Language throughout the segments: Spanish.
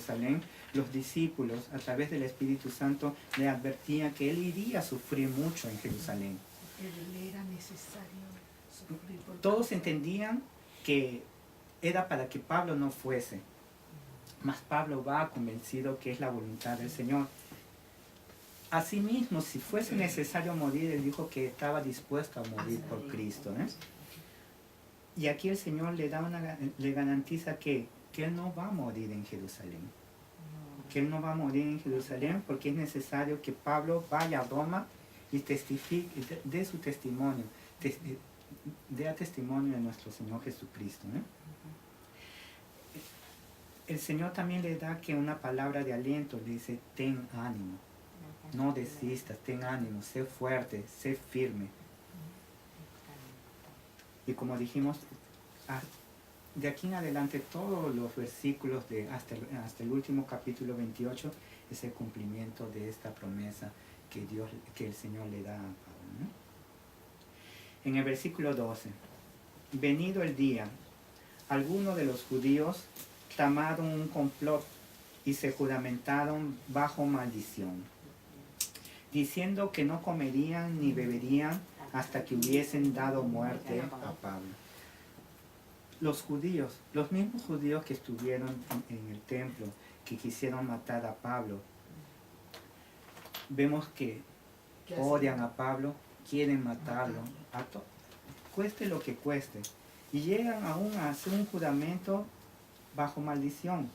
Jerusalén, los discípulos, a través del Espíritu Santo, le advertían que él iría a sufrir mucho en Jerusalén. Le era necesario sufrir por Todos entendían que era para que Pablo no fuese, mas Pablo va convencido que es la voluntad del Señor. Asimismo, si fuese necesario morir, él dijo que estaba dispuesto a morir por Cristo, ¿eh? Y aquí el Señor le garantiza que él no va a morir en Jerusalén. Que él no va a morir en Jerusalén porque es necesario que Pablo vaya a Roma y testifique, dé su testimonio, dé testimonio de nuestro Señor Jesucristo, ¿eh? El Señor también le da que una palabra de aliento, le dice, ten ánimo, no desistas, ten ánimo, sé fuerte, sé firme. Y como dijimos, de aquí en adelante todos los versículos hasta el último capítulo 28 es el cumplimiento de esta promesa que el Señor le da a Pablo, ¿no? En el versículo 12, venido el día, algunos de los judíos tramaron un complot y se juramentaron bajo maldición, diciendo que no comerían ni beberían hasta que hubiesen dado muerte a Pablo. Los judíos, los mismos judíos que estuvieron en el templo, que quisieron matar a Pablo, vemos que odian a Pablo, quieren matarlo, cueste lo que cueste, y llegan aún a hacer un juramento bajo maldición,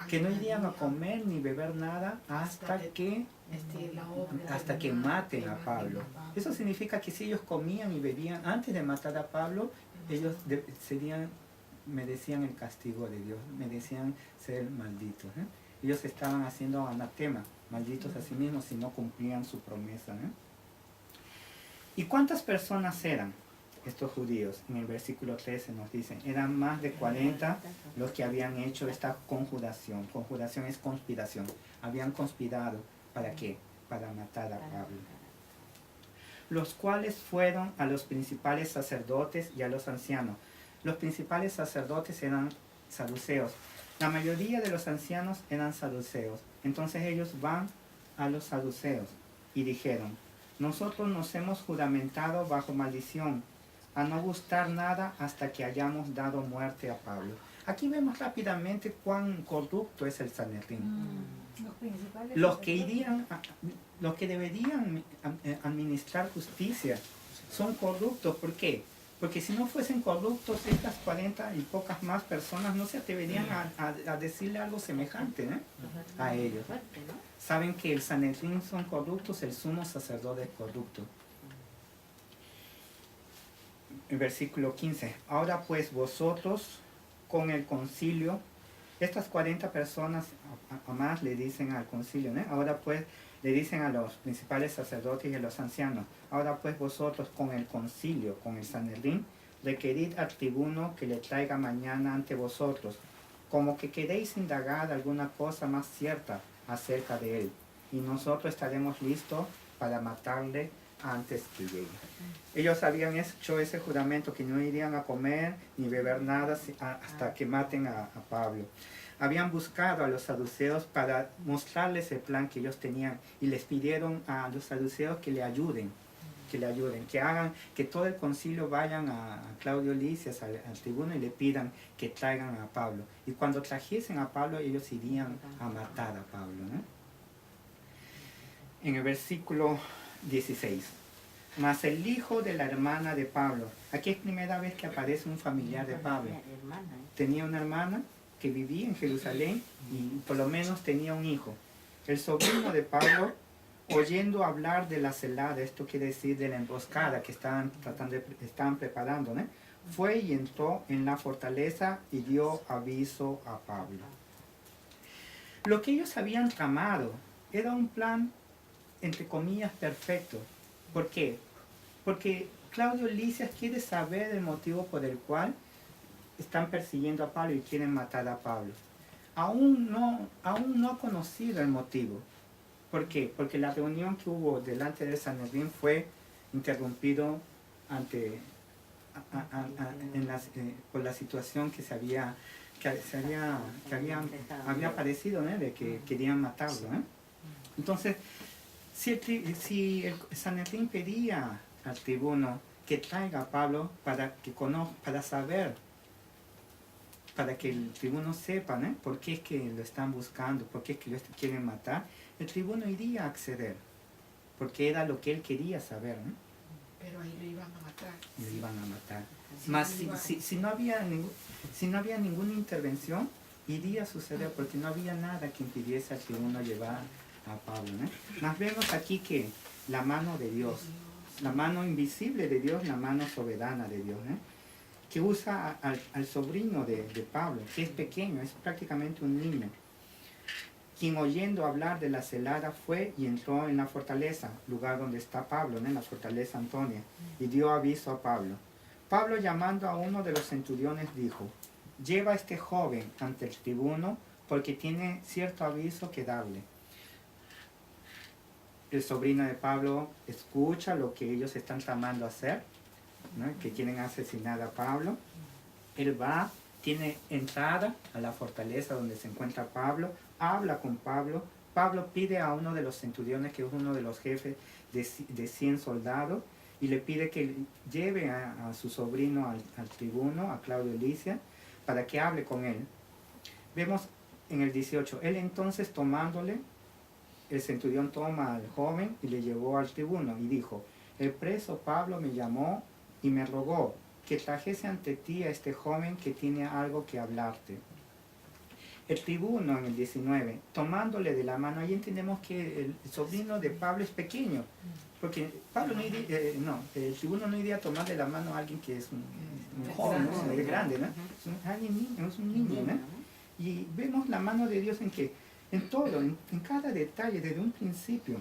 que no irían a comer ni beber nada hasta que maten a Pablo. Eso significa que si ellos comían y bebían antes de matar a Pablo, ellos merecían el castigo de Dios, merecían ser malditos, ¿eh? Ellos estaban haciendo anatema, malditos a sí mismos si no cumplían su promesa, ¿eh? ¿Y cuántas personas eran estos judíos? En el versículo 13 nos dicen, eran más de 40 los que habían hecho esta conjuración. Conjuración es conspiración. Habían conspirado, ¿para qué? Para matar a Pablo. Los cuales fueron a los principales sacerdotes y a los ancianos. Los principales sacerdotes eran saduceos. La mayoría de los ancianos eran saduceos. Entonces ellos van a los saduceos y dijeron, nosotros nos hemos juramentado bajo maldición a no gustar nada hasta que hayamos dado muerte a Pablo. Aquí vemos rápidamente cuán corrupto es el Sanedrín. Los que deberían administrar justicia son corruptos. ¿Por qué? Porque si no fuesen corruptos, estas 40 y pocas más personas no se atreverían a decirle algo semejante, ¿eh? A ellos. Saben que el Sanedrín son corruptos, el sumo sacerdote es corrupto. En versículo 15, ahora pues vosotros con el concilio, estas 40 personas a más le dicen al concilio, ¿no? Ahora pues le dicen a los principales sacerdotes y a los ancianos, ahora pues vosotros con el concilio, con el Sanedrín, requerid al tribuno que le traiga mañana ante vosotros, como que queréis indagar alguna cosa más cierta acerca de él, y nosotros estaremos listos para matarle antes que llegue. Ellos habían hecho ese juramento que no irían a comer ni beber nada hasta que maten a Pablo. Habían buscado a los saduceos para mostrarles el plan que ellos tenían y les pidieron a los saduceos que le ayuden, que hagan, que todo el concilio vayan a Claudio Lisias, al tribuno, y le pidan que traigan a Pablo. Y cuando trajesen a Pablo, ellos irían a matar a Pablo, ¿no? En el versículo 16. Mas el hijo de la hermana de Pablo. Aquí es primera vez que aparece un familiar de Pablo. Tenía una hermana que vivía en Jerusalén y por lo menos tenía un hijo. El sobrino de Pablo, oyendo hablar de la celada, esto quiere decir de la emboscada que estaban preparando, ¿no? Fue y entró en la fortaleza y dio aviso a Pablo. Lo que ellos habían tramado era un plan, entre comillas, perfecto. ¿Por qué? Porque Claudio Lisias quiere saber el motivo por el cual están persiguiendo a Pablo y quieren matar a Pablo. Aún no ha conocido el motivo. ¿Por qué? Porque la reunión que hubo delante del Sanedrín fue interrumpido por la situación que se había había aparecido, de que querían matarlo. Entonces, si el Sanedrín pedía al tribuno que traiga a Pablo para saber, para que el tribuno sepa por qué es que lo están buscando, por qué es que lo quieren matar, el tribuno iría a acceder, porque era lo que él quería saber. Pero ahí lo iban a matar. Lo iban a matar. Más si no había ninguna intervención, iría a suceder, porque no había nada que impidiese al tribuno llevar a Pablo. Más vemos aquí que la mano de Dios, la mano invisible de Dios, la mano soberana de Dios, que usa al sobrino de Pablo, que es pequeño, es prácticamente un niño, quien oyendo hablar de la celada fue y entró en la fortaleza, lugar donde está Pablo, en la fortaleza Antonia, y dio aviso a Pablo. Pablo, llamando a uno de los centuriones, dijo: lleva a este joven ante el tribuno, porque tiene cierto aviso que darle. El sobrino de Pablo escucha lo que ellos están tramando hacer, que quieren asesinar a Pablo. Él va, tiene entrada a la fortaleza donde se encuentra Pablo, habla con Pablo. Pablo pide a uno de los centuriones, que es uno de los jefes de 100 soldados, y le pide que lleve a su sobrino al tribuno, a Claudio Lisias, para que hable con él. Vemos en el 18, él entonces tomándole, el centurión toma al joven y le llevó al tribuno y dijo: el preso Pablo me llamó y me rogó que trajese ante ti a este joven que tiene algo que hablarte. El tribuno en el 19, tomándole de la mano, ahí entendemos que el sobrino de Pablo es pequeño, porque Pablo el tribuno no iría a tomar de la mano a alguien que es un joven, es grande, es un niño, Y vemos la mano de Dios en todo, en cada detalle, desde un principio.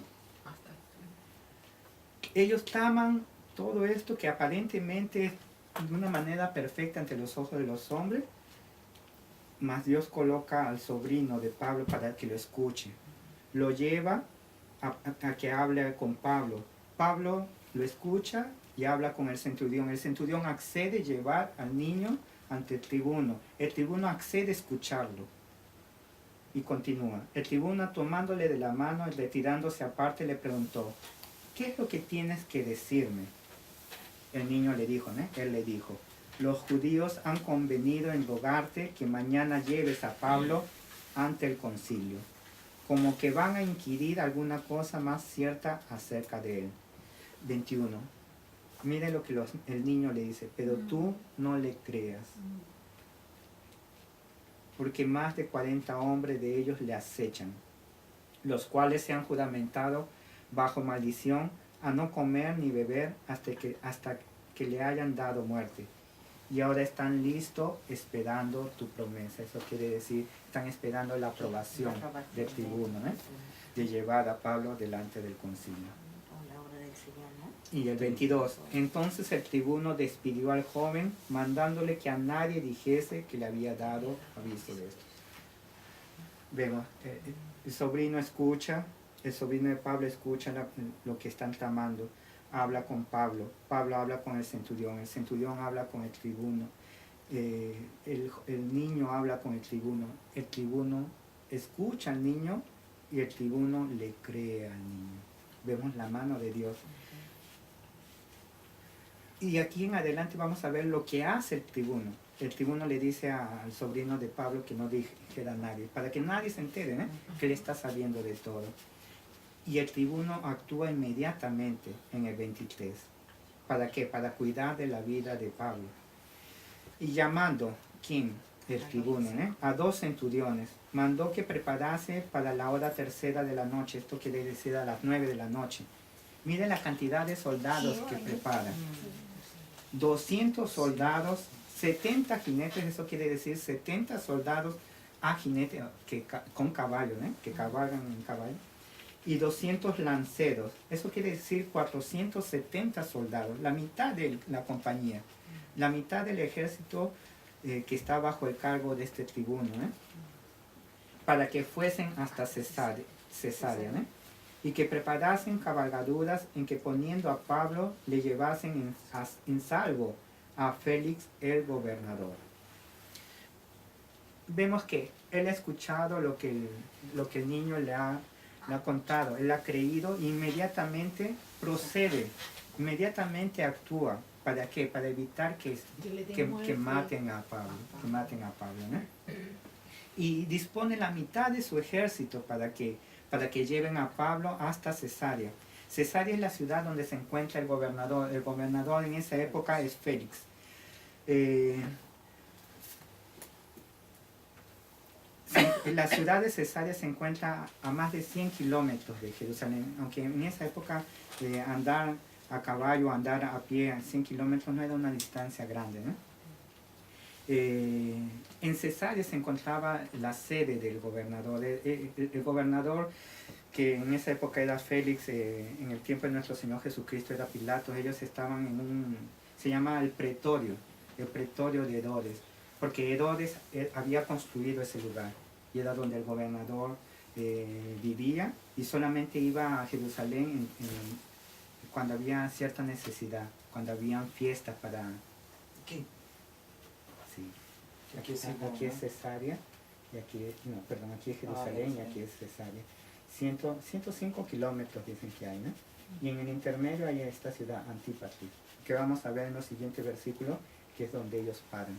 Ellos traman todo esto que aparentemente es de una manera perfecta ante los ojos de los hombres, mas Dios coloca al sobrino de Pablo para que lo escuche. Lo lleva a que hable con Pablo. Pablo lo escucha y habla con el centurión. El centurión accede a llevar al niño ante el tribuno. El tribuno accede a escucharlo. Y continúa. El tribuno, tomándole de la mano y retirándose aparte, le preguntó: ¿qué es lo que tienes que decirme? El niño le dijo, él le dijo: los judíos han convenido en rogarte que mañana lleves a Pablo ante el concilio, como que van a inquirir alguna cosa más cierta acerca de él. 21. Mire lo que el niño le dice: pero tú no le creas, porque más de 40 hombres de ellos le acechan, los cuales se han juramentado bajo maldición a no comer ni beber hasta que le hayan dado muerte. Y ahora están listos esperando tu promesa. Eso quiere decir, están esperando la aprobación del tribuno, de llevar a Pablo delante del concilio. Y el 22, entonces el tribuno despidió al joven, mandándole que a nadie dijese que le había dado aviso de esto. Vemos, el sobrino escucha, el sobrino de Pablo escucha lo que están tramando. Habla con Pablo, Pablo habla con el centurión habla con el tribuno, el niño habla con el tribuno escucha al niño y el tribuno le cree al niño. Vemos la mano de Dios. Y aquí en adelante vamos a ver lo que hace el tribuno. El tribuno le dice al sobrino de Pablo que no dijera a nadie, para que nadie se entere, que él está sabiendo de todo. Y el tribuno actúa inmediatamente en el 23. ¿Para qué? Para cuidar de la vida de Pablo. Y llamando, ¿quién? El tribuno, a 2 centuriones, mandó que preparase para la hora 3:00 de la noche. Esto quiere decir a las 9 de la noche. Miren la cantidad de soldados que preparan. 200 soldados, 70 jinetes, eso quiere decir 70 soldados a jinete con caballo, que cabalgan en caballo. Y 200 lanceros, eso quiere decir 470 soldados, la mitad de la compañía, la mitad del ejército que está bajo el cargo de este tribuno, para que fuesen hasta Cesarea, y que preparasen cabalgaduras en que poniendo a Pablo le llevasen en salvo a Félix el gobernador. vemos que él ha escuchado lo que el niño le ha contado, él ha creído e inmediatamente procede, inmediatamente actúa. ¿Para qué? Para evitar que maten a Pablo, ¿no? Y dispone la mitad de su ejército para que lleven a Pablo hasta Cesarea. Cesarea es la ciudad donde se encuentra el gobernador. El gobernador en esa época es Félix. La ciudad de Cesarea se encuentra a más de 100 kilómetros de Jerusalén, aunque en esa época andar a caballo, andar a pie a 100 kilómetros no era una distancia grande, ¿no? En Cesarea se encontraba la sede del gobernador. El gobernador, que en esa época era Félix, en el tiempo de nuestro Señor Jesucristo era Pilato, ellos estaban en se llama el pretorio de Herodes, porque Herodes había construido ese lugar y era donde el gobernador vivía, y solamente iba a Jerusalén cuando había cierta necesidad, cuando habían fiestas para... ¿Qué? Sí. Aquí es Cesarea, y aquí es Jerusalén, y aquí es Cesarea. 105 kilómetros dicen que hay, ¿no? Y en el intermedio hay esta ciudad, Antípatris, que vamos a ver en los siguientes versículos, que es donde ellos paran.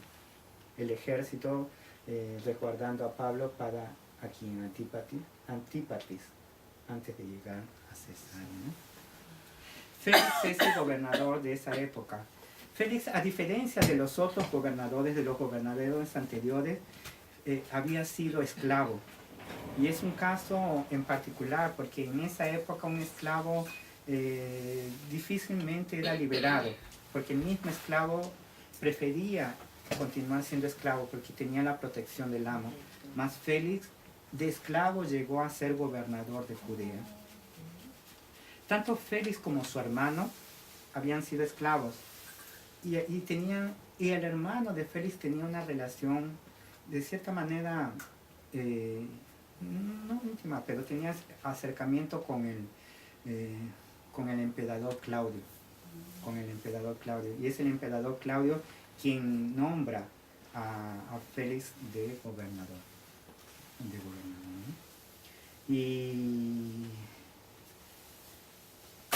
El ejército resguardando a Pablo para aquí en Antípatris, antes de llegar a Cesarea, ¿no? Félix es el gobernador de esa época. Félix, a diferencia de los otros gobernadores, de los gobernadores anteriores, había sido esclavo. Y es un caso en particular porque en esa época un esclavo difícilmente era liberado, porque el mismo esclavo prefería continuar siendo esclavo porque tenía la protección del amo. Mas Félix, de esclavo, llegó a ser gobernador de Judea. Tanto Félix como su hermano habían sido esclavos, y el hermano de Félix tenía una relación de cierta manera no íntima, pero tenía acercamiento con el emperador Claudio, y es el emperador Claudio quien nombra a Félix de gobernador, ¿no? Y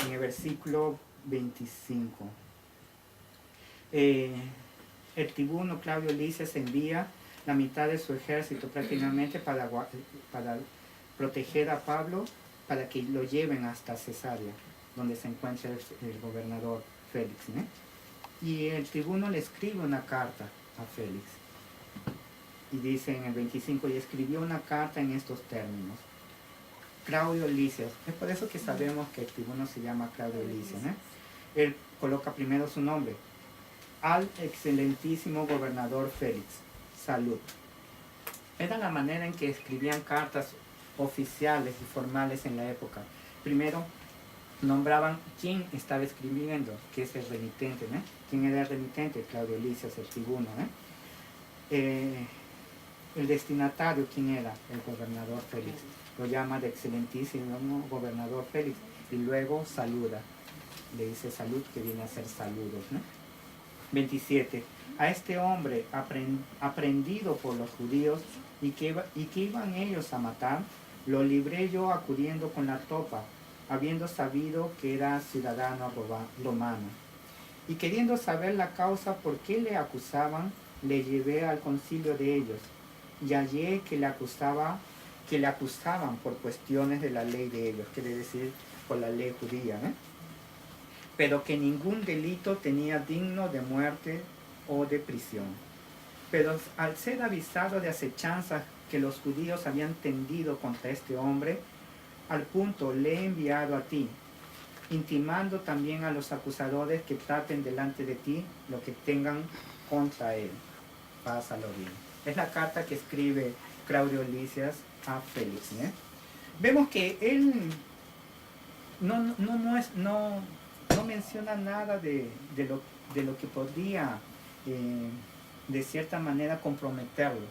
en el versículo 25, el tribuno Claudio Lisias envía la mitad de su ejército prácticamente para proteger a Pablo, para que lo lleven hasta Cesarea, donde se encuentra el gobernador Félix, ¿no? Y el tribuno le escribe una carta a Félix, y dice en el 25, y escribió una carta en estos términos: Claudio Lisias. Es por eso que sabemos que el tribuno se llama Claudio Lisias, ¿no? Él coloca primero su nombre: al excelentísimo gobernador Félix, salud. Era la manera en que escribían cartas oficiales y formales en la época. Primero nombraban quién estaba escribiendo, que es el remitente, ¿no? ¿Quién era el remitente? Claudio Lisias, el tribuno, ¿no? El destinatario, ¿quién era? El gobernador Félix. Lo llama de excelentísimo gobernador Félix, y luego saluda. Le dice salud, que viene a ser saludos, ¿no? 27. A este hombre aprendido por los judíos y que iban ellos a matar, lo libré yo acudiendo con la tropa, habiendo sabido que era ciudadano romano. Y queriendo saber la causa por qué le acusaban, le llevé al concilio de ellos, y hallé que le acusaban por cuestiones de la ley de ellos, quiere decir por la ley judía, ¿eh? Pero que ningún delito tenía digno de muerte o de prisión. Pero al ser avisado de acechanzas que los judíos habían tendido contra este hombre, al punto le he enviado a ti, intimando también a los acusadores que traten delante de ti lo que tengan contra él. Pásalo bien. Es la carta que escribe Claudio Lisias a Félix, ¿eh? Vemos que él no menciona nada de lo que podría de cierta manera comprometerlo.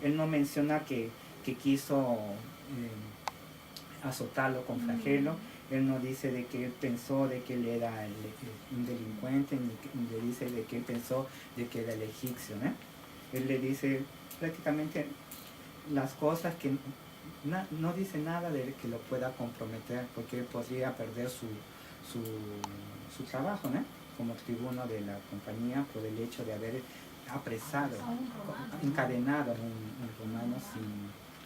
Él no menciona que quiso azotarlo con flagelo. Él no dice de que él pensó de que él era un delincuente, ni le dice de que él pensó de que era el egipcio, ¿eh? Él le dice prácticamente las cosas que no dice nada de que lo pueda comprometer, porque él podría perder su trabajo, ¿no? Como tribuno de la compañía por el hecho de haber apresado, encadenado a un romano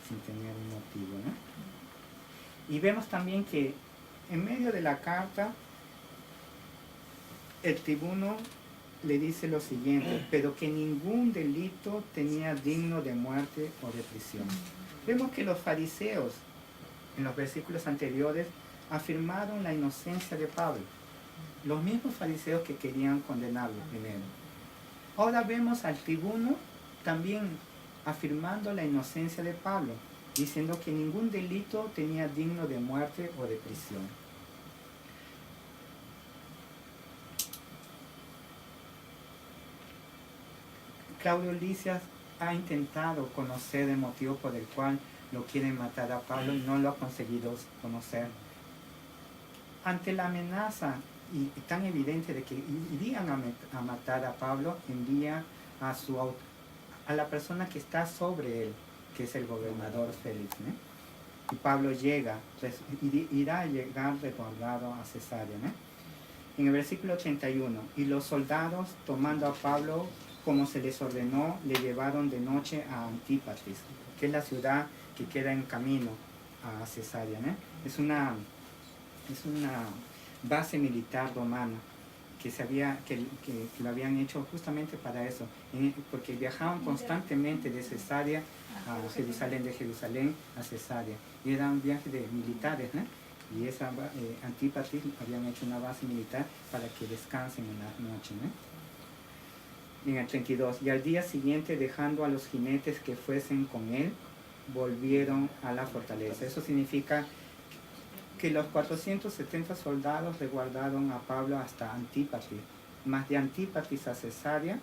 sin tener un motivo, ¿no? Y vemos también que en medio de la carta el tribuno le dice lo siguiente: pero que ningún delito tenía digno de muerte o de prisión. Vemos que los fariseos, en los versículos anteriores, afirmaron la inocencia de Pablo. Los mismos fariseos que querían condenarlo primero. Ahora vemos al tribuno también afirmando la inocencia de Pablo, diciendo que ningún delito tenía digno de muerte o de prisión. Claudio Lisias ha intentado conocer el motivo por el cual lo quieren matar a Pablo y no lo ha conseguido conocer. Ante la amenaza y tan evidente de que irían a matar a Pablo, envía a la persona que está sobre él, que es el gobernador Félix, ¿no? Y Pablo irá a llegar resguardado a Cesarea, ¿no? En el versículo 81, y los soldados, tomando a Pablo como se les ordenó, le llevaron de noche a Antípatris, que es la ciudad que queda en camino a Cesarea, ¿no? Es una base militar romana que lo habían hecho justamente para eso, porque viajaban constantemente de Cesarea a Jerusalén, de Jerusalén a Cesarea, y eran viajes de militares, ¿no? Y esa Antípatris habían hecho una base militar para que descansen en la noche, ¿no? En el 32, y al día siguiente, dejando a los jinetes que fuesen con él, volvieron a la fortaleza. Eso significa que los 470 soldados resguardaron a Pablo hasta Antípatris. Más de Antípatris a Cesarea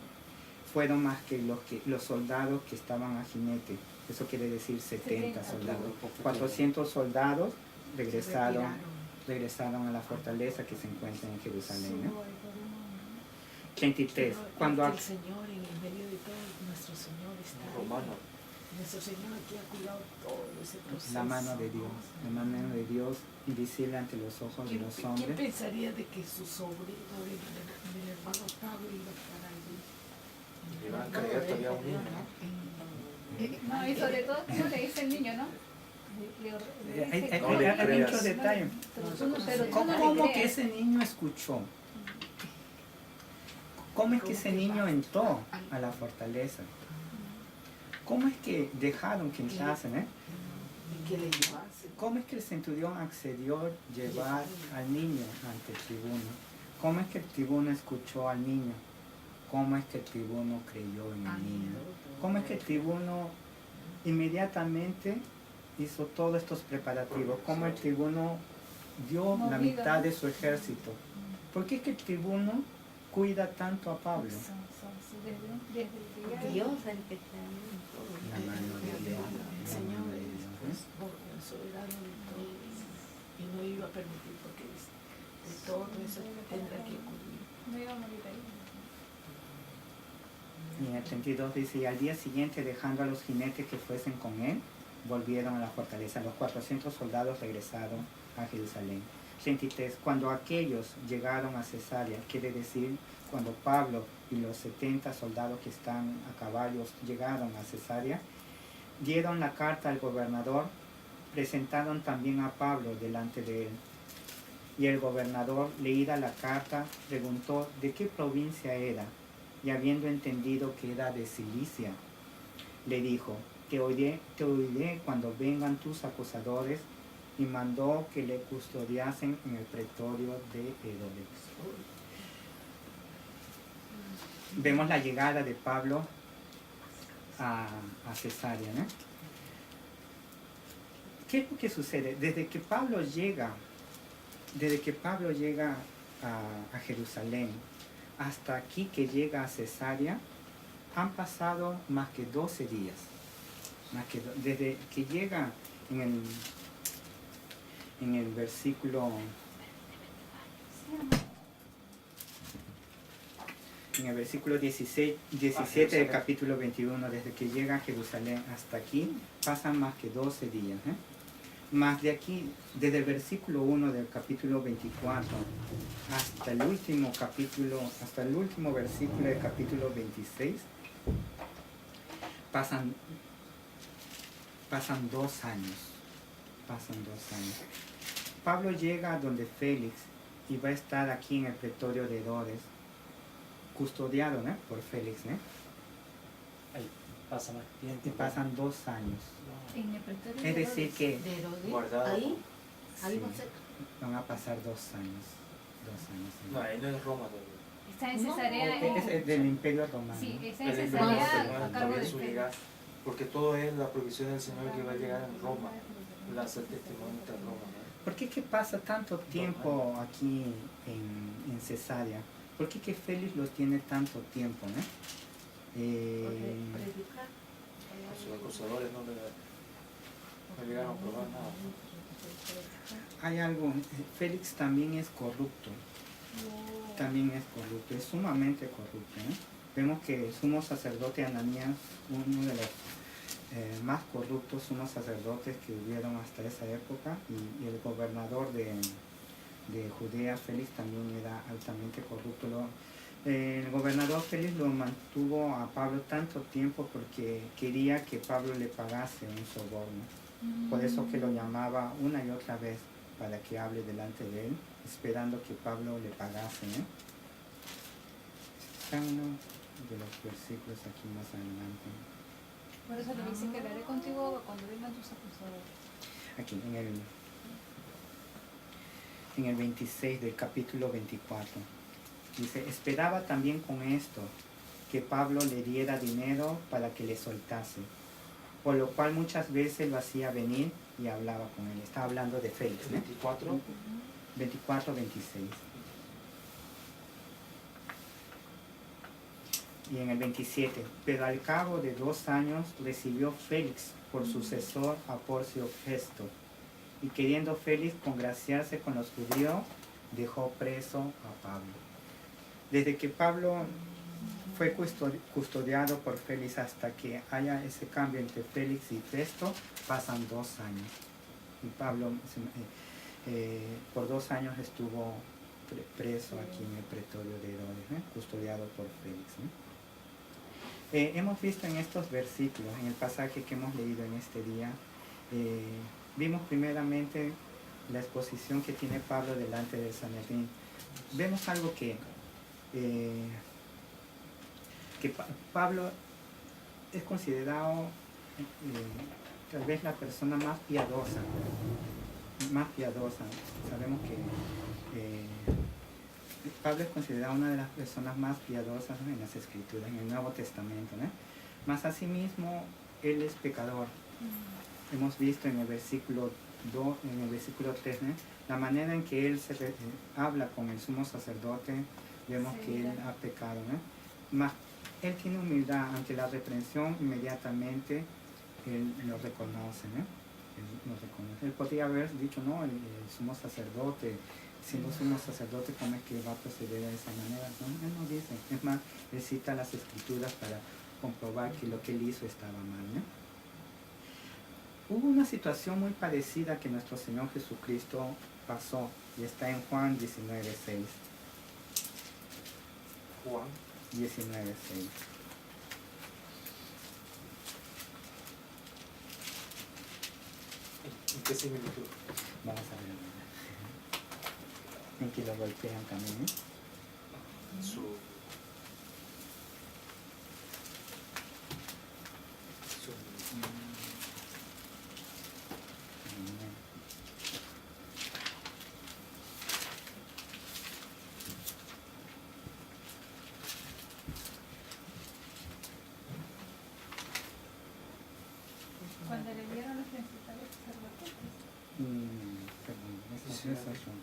fueron más que los soldados que estaban a jinete. Eso quiere decir 70 soldados. 400 soldados regresaron a la fortaleza que se encuentra en Jerusalén, ¿no? 33. Cuando el Señor, en el medio de todo, nuestro Señor está romano. Nuestro Señor aquí ha cuidado todo ese proceso. La mano de Dios invisible ante los ojos de los hombres. ¿Quién pensaría de que su sobrino, el hermano Pablo, iba a estar allí? Le van a creer todavía un niño, ¿no? No, y sobre todo, ¿cómo le dice el niño, no? Hay muchos detalles. ¿Cómo ¿Cómo que ese niño escuchó? ¿Cómo es que ese niño entró a la fortaleza? ¿Cómo es que dejaron que entrasen, ¿Cómo es que el centurión accedió a llevar al niño ante el tribuno? ¿Cómo es que el tribuno escuchó al niño? ¿Cómo es que el tribuno creyó en el niño? ¿Cómo es que el tribuno inmediatamente hizo todos estos preparativos? ¿Cómo el tribuno dio la mitad de su ejército? ¿Por qué es que el tribuno cuida tanto a Pablo? Dios el que está La mano de Dios. El Señor es soberano de todo y no iba a permitir, porque de todo eso tendrá que ocurrir. No iba a morir ahí. Y en el 32 dice, y al día siguiente, dejando a los jinetes que fuesen con él, volvieron a la fortaleza. Los 400 soldados regresaron a Jerusalén. 33. Cuando aquellos llegaron a Cesarea, quiere decir cuando Pablo y los 70 soldados que están a caballos llegaron a Cesarea, dieron la carta al gobernador, presentaron también a Pablo delante de él. Y el gobernador, leída la carta, preguntó de qué provincia era, y habiendo entendido que era de Cilicia, le dijo, te oiré cuando vengan tus acusadores, y mandó que le custodiasen en el pretorio de Herodes. Vemos la llegada de Pablo a Cesarea, ¿no? ¿Qué es lo que sucede? Desde que Pablo llega a Jerusalén hasta aquí que llega a Cesarea, han pasado más que 12 días. Desde que llega en el versículo en el versículo 17 del capítulo 21, desde que llega a Jerusalén hasta aquí, pasan más que 12 días. Más de aquí, desde el versículo 1 del capítulo 24 hasta el último capítulo, hasta el último versículo del capítulo 26, pasan 2 años. Pasan 2 años. Pablo llega donde Félix y va a estar aquí en el pretorio de Herodes, custodiado, ¿no?, por Félix, ¿no? Ahí pasa más tiempo. Y pasan 2 años. En el pretorio Es de decir Herodes. que De Herodes, Guardado. ahí sí, más cerca. van a pasar 2 años. 2 años. ¿sí? No, ahí no es Roma todavía. Está en No, Cesarea. Es del Imperio Romano. Sí, está El en Imperio Cesarea, Cesarea Romano a cargo todavía de es su Félix. llegar, porque todo es la provisión del Señor que va a llegar en Roma. La hace testimonio de Roma, ¿no? ¿Por qué que pasa tanto tiempo aquí en Cesarea? ¿Por qué que Félix los tiene tanto tiempo, no? Porque predicar. A sus acusadores no llegaron a probar nada. Hay algo, Félix también es corrupto. También es corrupto, es sumamente corrupto, ¿no? Vemos que el sumo sacerdote Ananías, uno de los más corruptos sumos sacerdotes que hubieron hasta esa época, y el gobernador de Judea, Félix, también era altamente corrupto. El gobernador Félix lo mantuvo a Pablo tanto tiempo porque quería que Pablo le pagase un soborno. Por eso que lo llamaba una y otra vez para que hable delante de él, esperando que Pablo le pagase, ¿no? Está uno de los versículos aquí más adelante. Por eso le dice que le haré contigo cuando vengan tus acusadores. Aquí en el 26 del capítulo 24. Dice, esperaba también con esto que Pablo le diera dinero para que le soltase, por lo cual muchas veces lo hacía venir y hablaba con él. Está hablando de Félix, ¿no? 24. 24, 26. Y en el 27, pero al cabo de 2 años recibió Félix por sucesor a Porcio Festo, y queriendo Félix congraciarse con los judíos, dejó preso a Pablo. Desde que Pablo fue custodiado por Félix hasta que haya ese cambio entre Félix y Festo, pasan 2 años. Y Pablo por 2 años estuvo preso aquí en el pretorio de Herodes, custodiado por Félix. Hemos visto en estos versículos, en el pasaje que hemos leído en este día, vimos primeramente la exposición que tiene Pablo delante del Sanedrín. Vemos algo que Pablo es considerado tal vez la persona más piadosa. Sabemos que Pablo es considerado una de las personas más piadosas, ¿no?, en las Escrituras, en el Nuevo Testamento, ¿no? Mas asimismo, él es pecador. Hemos visto en el versículo 2, en el versículo 3, ¿no?, la manera en que él habla con el sumo sacerdote. Vemos que él ha pecado, ¿no? Mas él tiene humildad ante la reprensión, inmediatamente él lo reconoce, ¿no? Él podría haber dicho, no, el sumo sacerdote, siendo sumo sacerdote, ¿cómo es que va a proceder de esa manera? No, él no dice. Es más, él cita las Escrituras para comprobar que lo que él hizo estaba mal, ¿no? Hubo una situación muy parecida que nuestro Señor Jesucristo pasó, y está en Juan 19:6. Juan 19:6. ¿En qué similitud? Vamos a ver. En que lo golpean también, ¿eh? Su Cuando le dieron los principales sacerdotes. Perdón, esa son.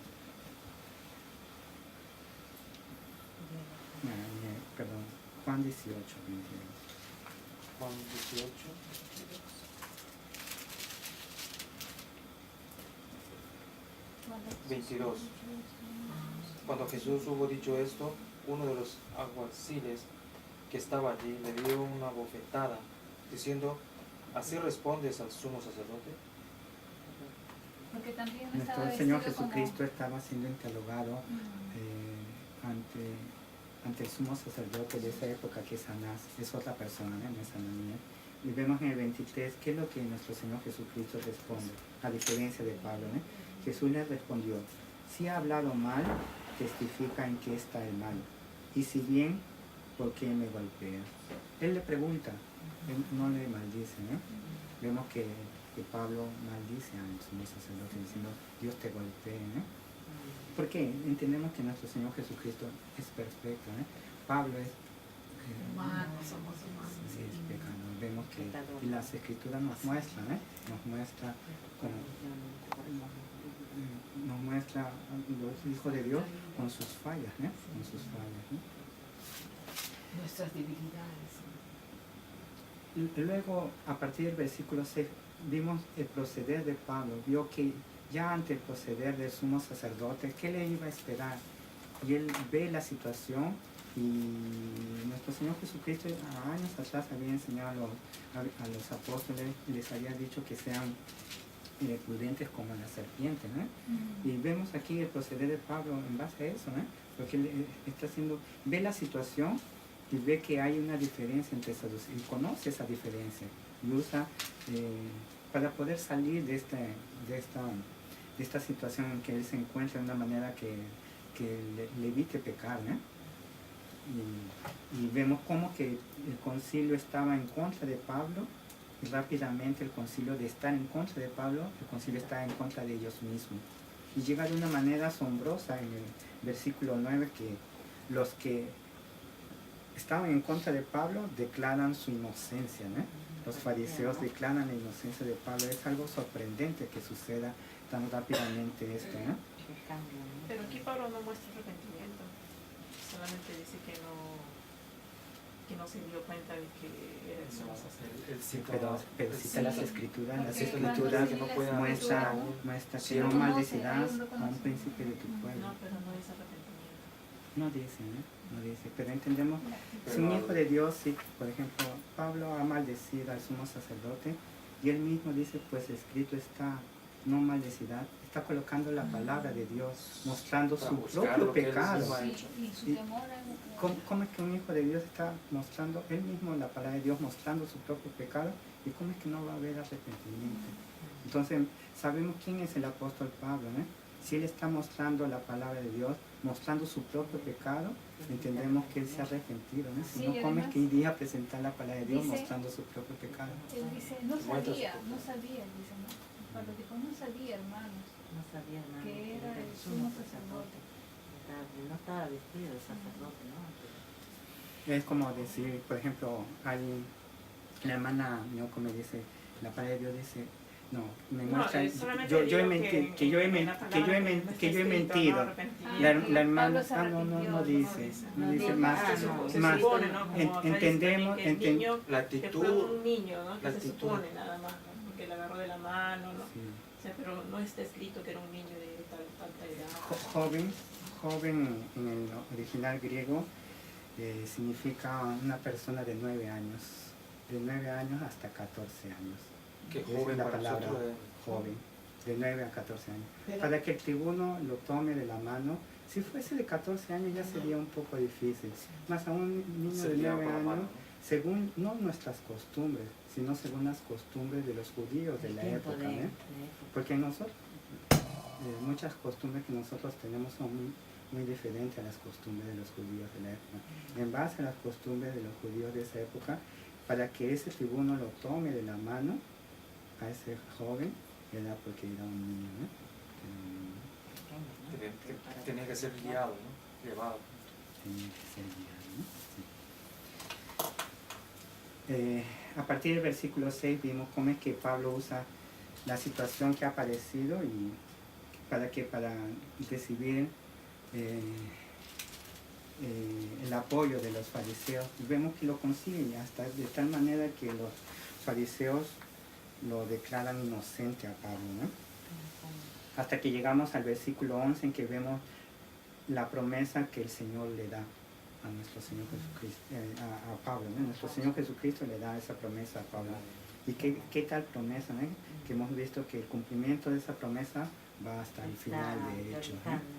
Perdón, Juan 18, 22. Juan 18. Cuando 22. Cuando Jesús hubo dicho esto, uno de los alguaciles que estaba allí le dio una bofetada, diciendo, ¿así respondes al sumo sacerdote? Porque también estaba Nuestro Señor vestido como- Jesucristo estaba siendo interrogado ante el sumo sacerdote de esa época, que es Anás, es otra persona, no es Ananías. Y vemos en el 23 qué es lo que nuestro Señor Jesucristo responde, a diferencia de Pablo. Jesús le respondió, si ha hablado mal, testifica en qué está el mal, y si bien, ¿por qué me golpea? Él le pregunta, él no le maldice. Vemos que Pablo maldice al sumo sacerdote diciendo, Dios te golpee. Porque entendemos que nuestro Señor Jesucristo es perfecto. Pablo es Humanos, somos humanos. sí, es pecador. Vemos que y las escrituras nos muestran, nos muestra los hijos de Dios con sus fallas, con sus fallas. Nuestras debilidades. Y luego, a partir del versículo 6, vimos el proceder de Pablo. Vio que ya ante el proceder del sumo sacerdote, ¿qué le iba a esperar? Y él ve la situación, y nuestro Señor Jesucristo años atrás había enseñado a los apóstoles, les había dicho que sean prudentes como la serpiente. Y vemos aquí el proceder de Pablo en base a eso, porque él está haciendo, ve la situación y ve que hay una diferencia entre esas dos, y conoce esa diferencia, y usa para poder salir de esta situación en que él se encuentra de una manera que le evite pecar. Y vemos como que el concilio estaba en contra de Pablo, y rápidamente el concilio, de estar en contra de Pablo, el concilio está en contra de ellos mismos. Y llega de una manera asombrosa en el versículo 9, que los que estaban en contra de Pablo declaran su inocencia. Los fariseos declaran la inocencia de Pablo. Es algo sorprendente que suceda tan rápidamente esto. Pero aquí Pablo no muestra arrepentimiento, solamente dice que no se dio cuenta de que era el sumo sacerdote. Sí, pero cita las escrituras, las Porque escrituras que no pueden muestra Sí, que no no maldecirás a un príncipe de tu pueblo. No, pero no es arrepentimiento. No dice, no dice, pero entendemos, Pero si un hijo de Dios, sí, por ejemplo, Pablo ha maldecido al sumo sacerdote, y él mismo dice, pues escrito está, no maldecirá, está colocando la palabra de Dios, mostrando Para su buscar propio lo que él pecado. mismo ha Sí, hecho. y su Y- temor a- ¿Cómo es que un hijo de Dios está mostrando, él mismo, la palabra de Dios, mostrando su propio pecado? ¿Y cómo es que no va a haber arrepentimiento? Entonces, sabemos quién es el apóstol Pablo, Si él está mostrando la palabra de Dios, mostrando su propio pecado, entendemos que él se ha arrepentido, Si Sí, no, y ¿cómo es además que iría a presentar la palabra de Dios dice- mostrando su propio pecado? Él dice, no Muestra su sabía, dice, ¿no? Pablo dijo, no sabía, hermanos, No sabía nada. que era el sumo sacerdote. No estaba vestido de sacerdote, ¿no? Es como decir, por ejemplo, la hermana Miyoko me dice, la palabra de Dios dice, no, me muestra, solamente yo he digo mentido, que yo he mentido. arrepentido. La hermana, Pablo se no arrepintió, dice, no no dice. dice más, Se más. supone, ¿no? Como acá dice Entendemos, también que el niño, La que actitud, fue un niño, ¿no? la Que se actitud. supone nada más, ¿no? Porque le agarró de la mano, ¿no? Sí. O sea, pero no está escrito que era un niño de tanta edad. Joven en el original griego significa una persona de 9 años, de 9 años hasta 14 años. que Esa joven es la para palabra, nosotros joven, de 9 a 14 años. Pero- Para que el tribuno lo tome de la mano, si fuese de 14 años ya sería un poco difícil, más a un niño de sería 9 por la años, mano. según no nuestras costumbres, sino según las costumbres de los judíos de la época, porque nosotros, muchas costumbres que nosotros tenemos son muy diferentes a las costumbres de los judíos de la época. En base a las costumbres de los judíos de esa época, para que ese tribuno lo tome de la mano a ese joven, era porque era un niño, Era un niño, Tenía que ser guiado, ¿no? Llevado. tenía que ser guiado, a partir del versículo 6 vimos cómo es que Pablo usa la situación que ha aparecido y para recibir el apoyo de los fariseos. Vemos que lo consiguen hasta de tal manera que los fariseos lo declaran inocente a Pablo, Hasta que llegamos al versículo 11 en que vemos la promesa que el Señor le da. a nuestro Señor Jesucristo, a Pablo, ¿no? Nuestro Señor Jesucristo le da esa promesa a Pablo. ¿Y qué tal promesa, ¿no? Que hemos visto que el cumplimiento de esa promesa va hasta el final de Hechos, ¿no?